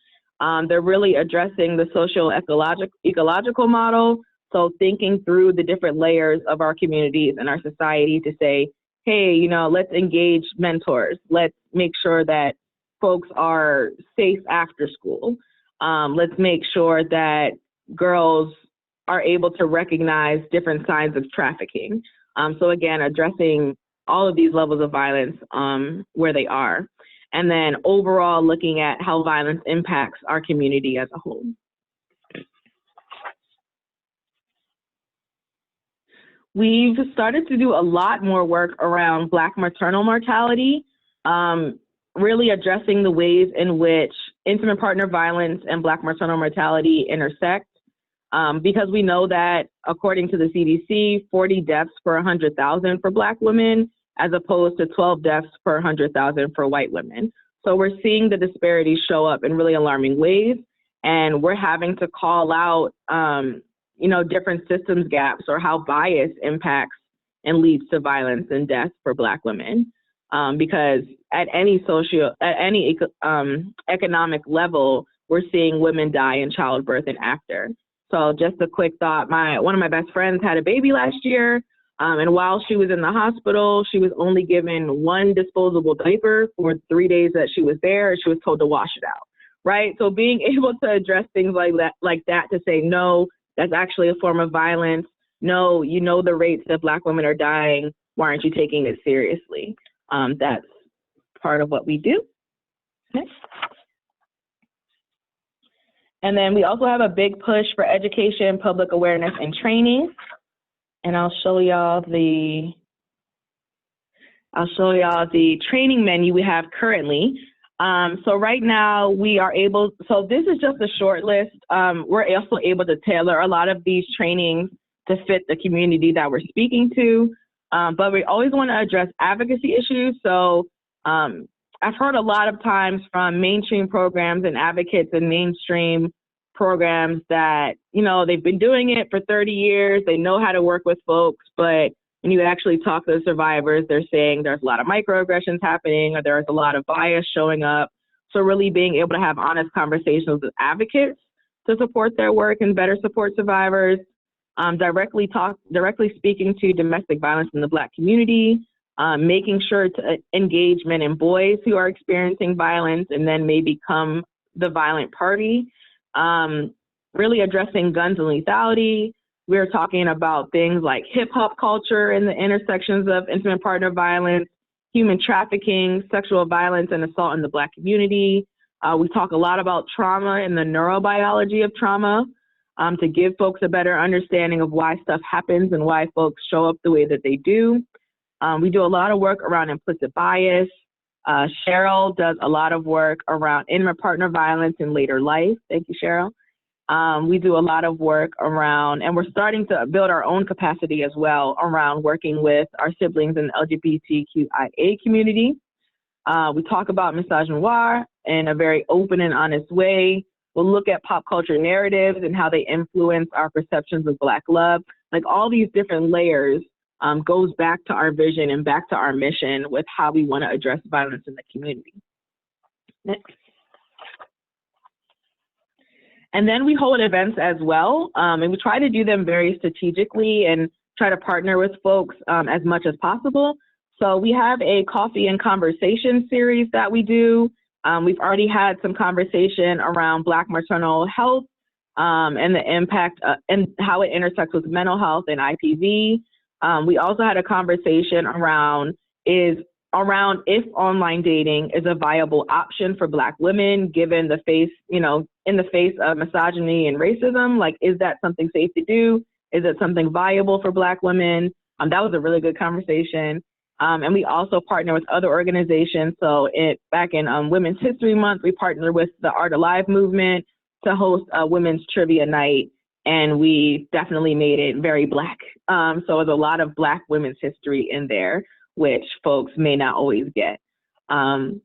They're really addressing the socio-ecological model. So thinking through the different layers of our communities and our society to say, hey, you know, let's engage mentors. Let's make sure that folks are safe after school. Let's make sure that girls are able to recognize different signs of trafficking. So again, addressing all of these levels of violence where they are. And then overall looking at how violence impacts our community as a whole. We've started to do a lot more work around Black maternal mortality, really addressing the ways in which intimate partner violence and Black maternal mortality intersect, because we know that according to the CDC, 40 deaths per 100,000 for Black women, as opposed to 12 deaths per 100,000 for white women. So we're seeing the disparities show up in really alarming ways, and we're having to call out you know, different systems gaps or how bias impacts and leads to violence and death for Black women. Because at any economic level, we're seeing women die in childbirth and after. So just a quick thought, one of my best friends had a baby last year, and while she was in the hospital, she was only given one disposable diaper for 3 days that she was there, and she was told to wash it out, right? So being able to address things like that to say, no, that's actually a form of violence. No, you know the rates that Black women are dying. Why aren't you taking it seriously? That's part of what we do. Next. And then we also have a big push for education, public awareness, and training. And I'll show y'all the training menu we have currently. So right now we are able, so this is just a short list. We're also able to tailor a lot of these trainings to fit the community that we're speaking to. But we always want to address advocacy issues. So I've heard a lot of times from mainstream programs and advocates in mainstream programs that, you know, they've been doing it for 30 years. They know how to work with folks, but when you actually talk to the survivors, they're saying there's a lot of microaggressions happening or there's a lot of bias showing up. So really being able to have honest conversations with advocates to support their work and better support survivors, directly speaking to domestic violence in the Black community, making sure to engage men and boys who are experiencing violence and then may become the violent party, really addressing guns and lethality. We're talking about things like hip hop culture and the intersections of intimate partner violence, human trafficking, sexual violence, and assault in the Black community. We talk a lot about trauma and the neurobiology of trauma to give folks a better understanding of why stuff happens and why folks show up the way that they do. We do a lot of work around implicit bias. Cheryl does a lot of work around intimate partner violence in later life. Thank you, Cheryl. We do a lot of work around, and we're starting to build our own capacity as well around working with our siblings in the LGBTQIA community. We talk about misogynoir in a very open and honest way. We'll look at pop culture narratives and how they influence our perceptions of Black love. Like all these different layers goes back to our vision and back to our mission with how we want to address violence in the community. Next. And then we hold events as well, and we try to do them very strategically and try to partner with folks as much as possible. So we have a coffee and conversation series that we do. We've already had some conversation around Black maternal health and the impact and how it intersects with mental health and IPV. We also had a conversation around if online dating is a viable option for Black women, given the face, in the face of misogyny and racism. Like, is that something safe to do? Is it something viable for Black women? That was a really good conversation. And we also partner with other organizations. So back in Women's History Month, we partnered with the Art Alive movement to host a women's trivia night. And we definitely made it very Black. So there's a lot of Black women's history in there, which folks may not always get. And,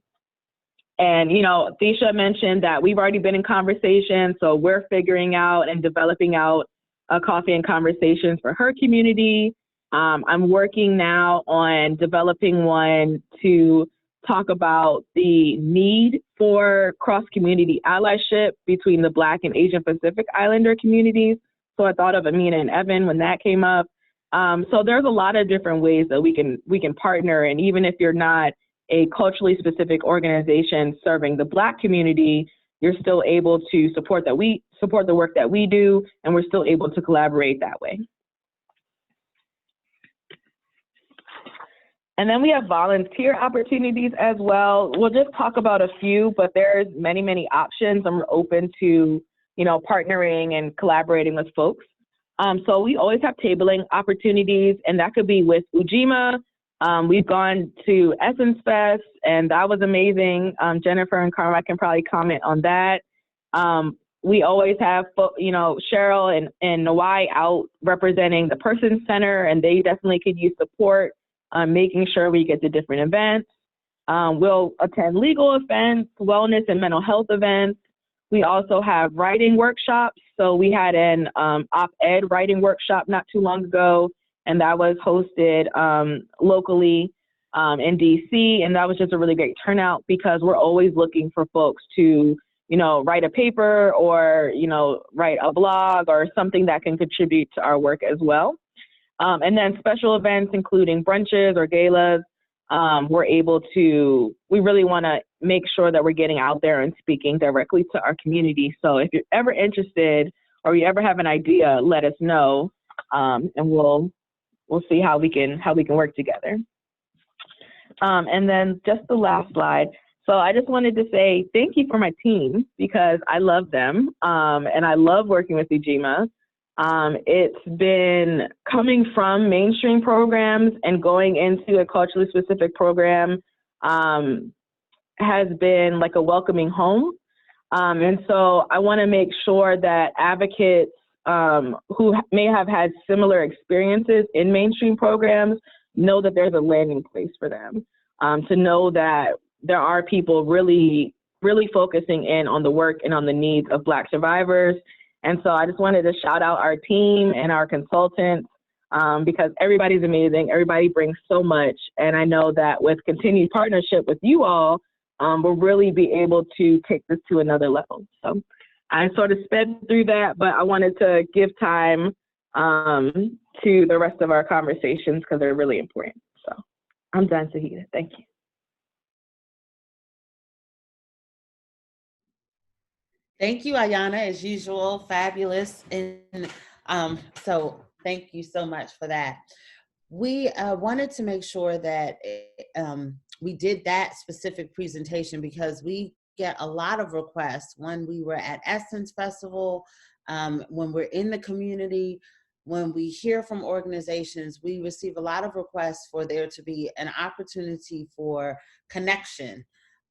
Thisha mentioned that we've already been in conversation. So we're figuring out and developing out a coffee and conversations for her community. I'm working now on developing one to talk about the need for cross-community allyship between the Black and Asian Pacific Islander communities. So I thought of Amina and Evan when that came up. So there's a lot of different ways that we can partner. And even if you're not a culturally specific organization serving the Black community, you're still able to support the work that we do, and we're still able to collaborate that way. And then we have volunteer opportunities as well. We'll just talk about a few, but there's many, many options, and we're open to, partnering and collaborating with folks. So we always have tabling opportunities, and that could be with Ujima. We've gone to Essence Fest, and that was amazing. Jennifer and Carmine can probably comment on that. We always have, Cheryl and Nawai out representing the Person Center, and they definitely could use support. Making sure we get to different events. We'll attend legal events, wellness and mental health events. We also have writing workshops. So we had an op-ed writing workshop not too long ago, and that was hosted locally in DC. And that was just a really great turnout because we're always looking for folks to, write a paper or, write a blog or something that can contribute to our work as well. And then special events, including brunches or galas, we really want to make sure that we're getting out there and speaking directly to our community. So if you're ever interested or you ever have an idea, let us know, and we'll see how we can work together. And then just the last slide. So I just wanted to say thank you for my team because I love them, and I love working with Ujima. It's been coming from mainstream programs and going into a culturally specific program has been like a welcoming home. And so I want to make sure that advocates who may have had similar experiences in mainstream programs know that there's a landing place for them, to know that there are people really, really focusing in on the work and on the needs of Black survivors. And so I just wanted to shout out our team and our consultants because everybody's amazing. Everybody brings so much. And I know that with continued partnership with you all, we'll really be able to take this to another level. So I sort of sped through that, but I wanted to give time to the rest of our conversations because they're really important. So I'm done, Sahida. Thank you. Thank you, Ayana, as usual, fabulous. And so thank you so much for that. We wanted to make sure that we did that specific presentation because we get a lot of requests when we were at Essence Festival, when we're in the community, when we hear from organizations, we receive a lot of requests for there to be an opportunity for connection.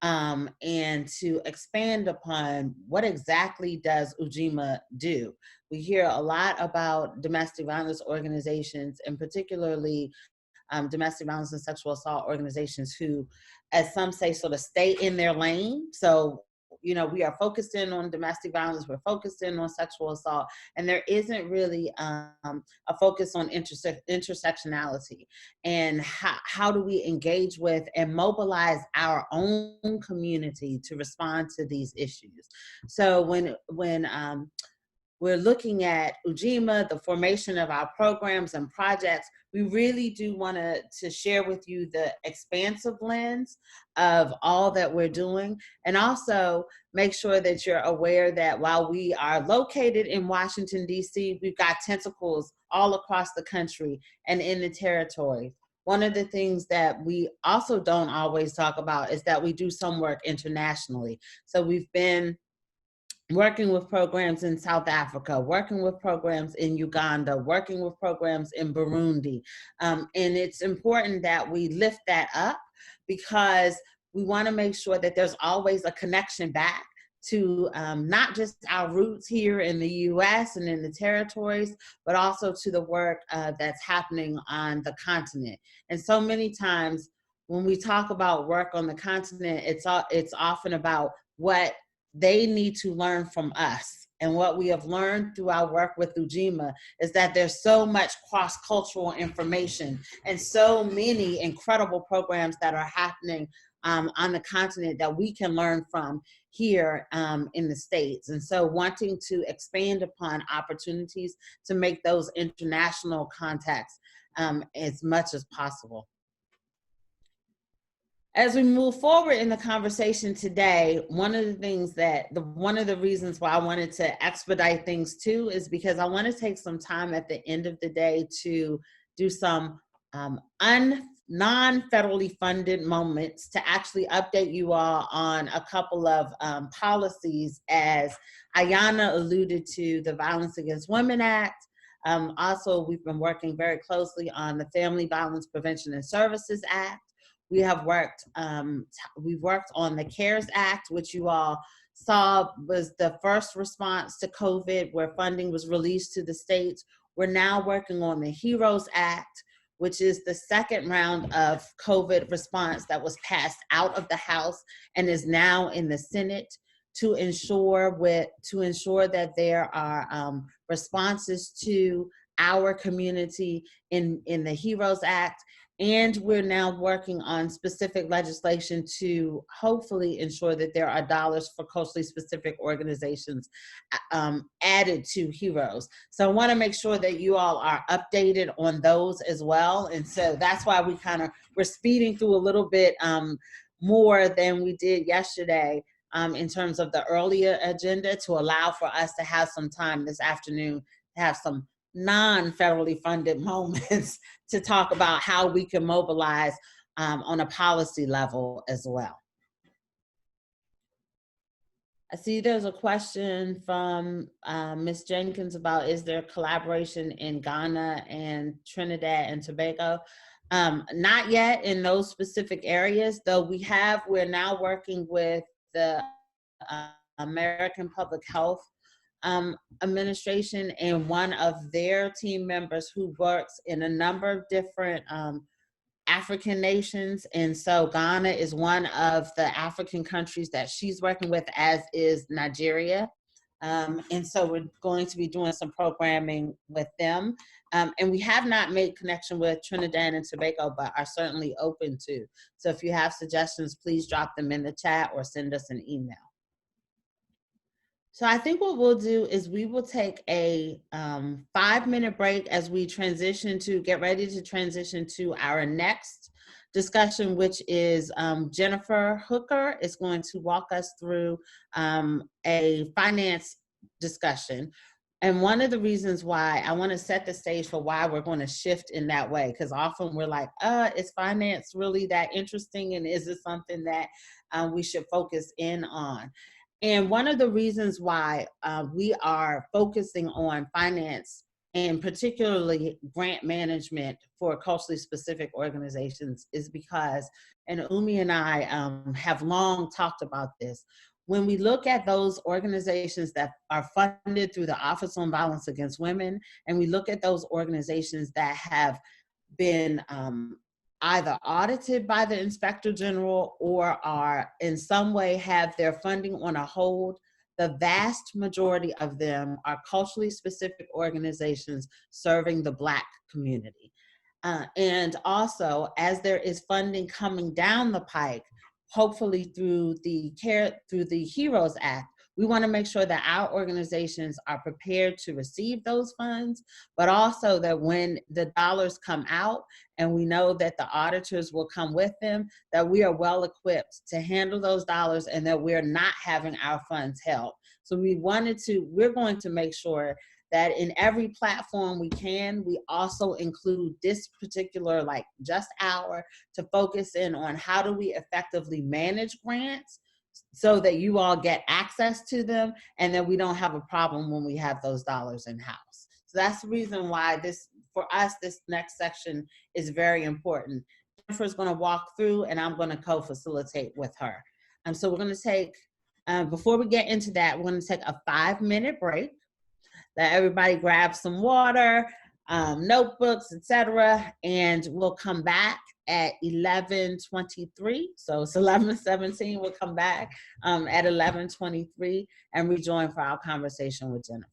And to expand upon what exactly does Ujima do. We hear a lot about domestic violence organizations, and particularly domestic violence and sexual assault organizations who, as some say, sort of stay in their lane. So, we are focused in on domestic violence, we're focused in on sexual assault, and there isn't really a focus on intersectionality and how do we engage with and mobilize our own community to respond to these issues. So when we're looking at Ujima, the formation of our programs and projects, we really do want to share with you the expansive lens of all that we're doing, and also make sure that you're aware that while we are located in Washington, D.C., we've got tentacles all across the country and in the territories. One of the things that we also don't always talk about is that we do some work internationally. So we've been working with programs in South Africa, working with programs in Uganda, working with programs in Burundi. And it's important that we lift that up because we want to make sure that there's always a connection back to not just our roots here in the US and in the territories, but also to the work that's happening on the continent. And so many times when we talk about work on the continent, it's often about what they need to learn from us. And what we have learned through our work with Ujima is that there's so much cross-cultural information and so many incredible programs that are happening on the continent that we can learn from here in the States. And so wanting to expand upon opportunities to make those international contacts as much as possible. As we move forward in the conversation today, one of the reasons why I wanted to expedite things too is because I want to take some time at the end of the day to do some non-federally funded moments to actually update you all on a couple of policies, as Ayanna alluded to, the Violence Against Women Act. Also, we've been working very closely on the Family Violence Prevention and Services Act. We have we've worked on the CARES Act, which you all saw was the first response to COVID, where funding was released to the states. We're now working on the HEROES Act, which is the second round of COVID response that was passed out of the House and is now in the Senate to ensure that there are responses to our community in the HEROES Act. And we're now working on specific legislation to hopefully ensure that there are dollars for culturally specific organizations added to HEROES. So I want to make sure that you all are updated on those as well. And so that's why we're speeding through a little bit more than we did yesterday in terms of the earlier agenda, to allow for us to have some time this afternoon to have some non-federally funded moments to talk about how we can mobilize on a policy level as well. I see there's a question from Ms. Jenkins about, is there collaboration in Ghana and Trinidad and Tobago? Not yet in those specific areas, though we're now working with the American Public Health Administration and one of their team members who works in a number of different African nations. And so Ghana is one of the African countries that she's working with, as is Nigeria. And so we're going to be doing some programming with them. And we have not made connection with Trinidad and Tobago, but are certainly open to. So if you have suggestions, please drop them in the chat or send us an email. So I think what we'll do is we will take a 5-minute break as we get ready to transition to our next discussion, which is Jennifer Hooker is going to walk us through a finance discussion. And one of the reasons why I want to set the stage for why we're going to shift in that way, because often we're like, is finance really that interesting? And is it something that we should focus in on? And one of the reasons why we are focusing on finance and particularly grant management for culturally specific organizations is because, and Umi and I have long talked about this, when we look at those organizations that are funded through the Office on Violence Against Women, and we look at those organizations that have been either audited by the Inspector General or are in some way have their funding on a hold, the vast majority of them are culturally specific organizations serving the Black community. And also, as there is funding coming down the pike, hopefully through the HEROES Act, We want to make sure that our organizations are prepared to receive those funds, but also that when the dollars come out and we know that the auditors will come with them, that we are well equipped to handle those dollars and that we're not having our funds held. So we're going to make sure that in every platform we can, we also include this particular just hour to focus in on how do we effectively manage grants so that you all get access to them and that we don't have a problem when we have those dollars in house. So that's the reason why for us, this next section is very important. Jennifer's going to walk through and I'm going to co-facilitate with her. So we're going to take, before we get into that, we're going to take a 5-minute break. Let everybody grab some water, notebooks, etc., and we'll come back at 11:23. So it's 11:17. We'll come back at 11:23 and rejoin for our conversation with Jennifer.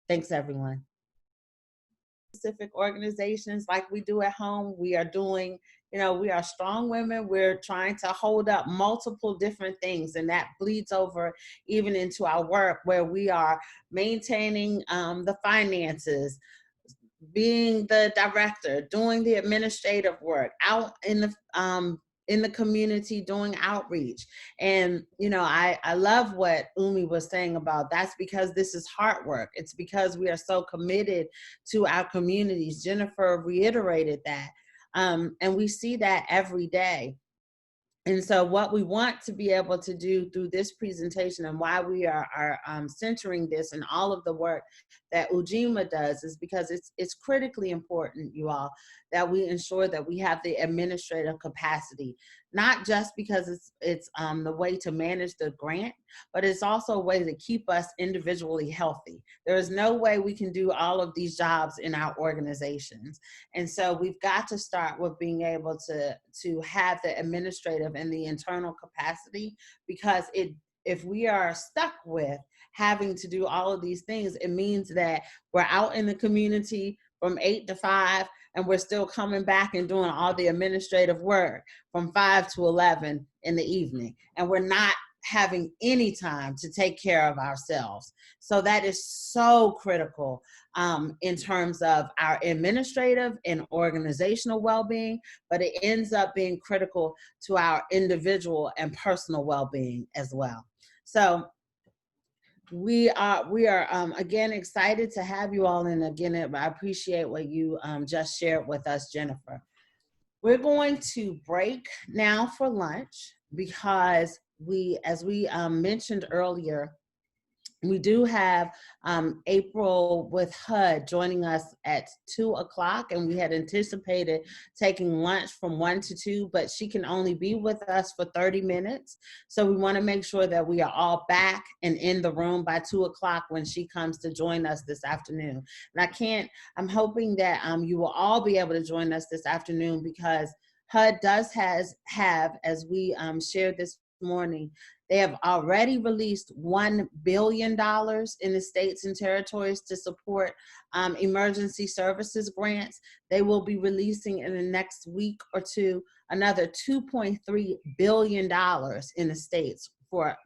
Thanks, everyone. Specific organizations like we do at home, we are doing, we are strong women. We're trying to hold up multiple different things, and that bleeds over even into our work where we are maintaining the finances, being the director, doing the administrative work, out in the community doing outreach. And, I love what Umi was saying about that's because this is hard work. It's because we are so committed to our communities. Jennifer reiterated that. And we see that every day. And so what we want to be able to do through this presentation and why we are centering this and all of the work that Ujima does is because it's critically important, you all, that we ensure that we have the administrative capacity, not just because it's the way to manage the grant, but it's also a way to keep us individually healthy. There is no way we can do all of these jobs in our organizations. And so we've got to start with being able to have the administrative and the internal capacity, because if we are stuck with having to do all of these things, it means that we're out in the community from 8 to 5, and we're still coming back and doing all the administrative work from 5 to 11 in the evening. And we're not having any time to take care of ourselves. So that is so critical in terms of our administrative and organizational well-being, but it ends up being critical to our individual and personal well-being as well. So we are again excited to have you all, and again I appreciate what you just shared with us, Jennifer. We're going to break now for lunch because as we mentioned earlier, we do have April with HUD joining us at 2 o'clock, and we had anticipated taking lunch from 1 to 2, but she can only be with us for 30 minutes. So we want to make sure that we are all back and in the room by 2 o'clock when she comes to join us this afternoon. And I'm hoping that you will all be able to join us this afternoon, because HUD does have, as we shared this morning, they have already released $1 billion in the states and territories to support emergency services grants. They will be releasing in the next week or two another $2.3 billion in the states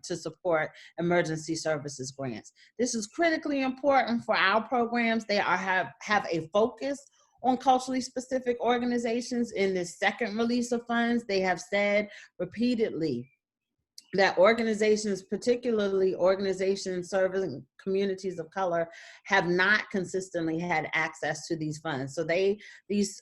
to support emergency services grants. This is critically important for our programs. They have a focus on culturally specific organizations. In this second release of funds, they have said repeatedly that organizations, particularly organizations serving communities of color, have not consistently had access to these funds. So these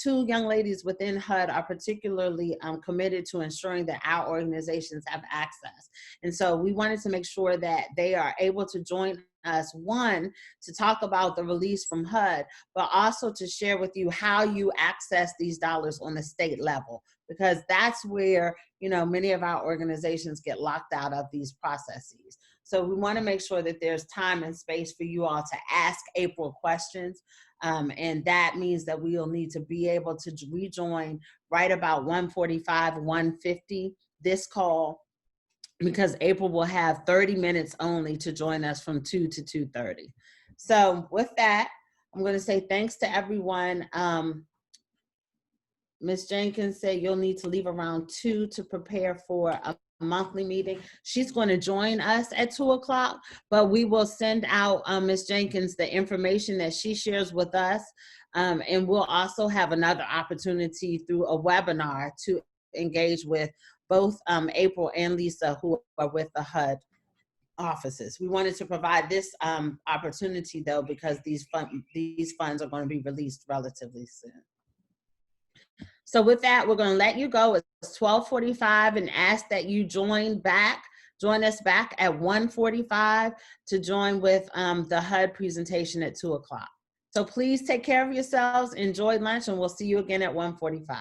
two young ladies within HUD are particularly committed to ensuring that our organizations have access. And so we wanted to make sure that they are able to join us, one, to talk about the release from HUD, but also to share with you how you access these dollars on the state level, because that's where, many of our organizations get locked out of these processes. So we want to make sure that there's time and space for you all to ask April questions. And that means that we'll need to be able to rejoin right about 1:45, 1:50 this call, because April will have 30 minutes only to join us from 2 to 2:30. So with that, I'm going to say thanks to everyone. Ms. Jenkins said you'll need to leave around 2 to prepare for a monthly meeting. She's going to join us at 2 o'clock, but we will send out Ms. Jenkins the information that she shares with us. And we'll also have another opportunity through a webinar to engage with both April and Lisa, who are with the HUD offices. We wanted to provide this opportunity though, because these funds are going to be released relatively soon. So with that, we're going to let you go. It's 12:45 and ask that you join us back at 1:45 to join with the HUD presentation at 2 o'clock. So please take care of yourselves, enjoy lunch, and we'll see you again at 1:45.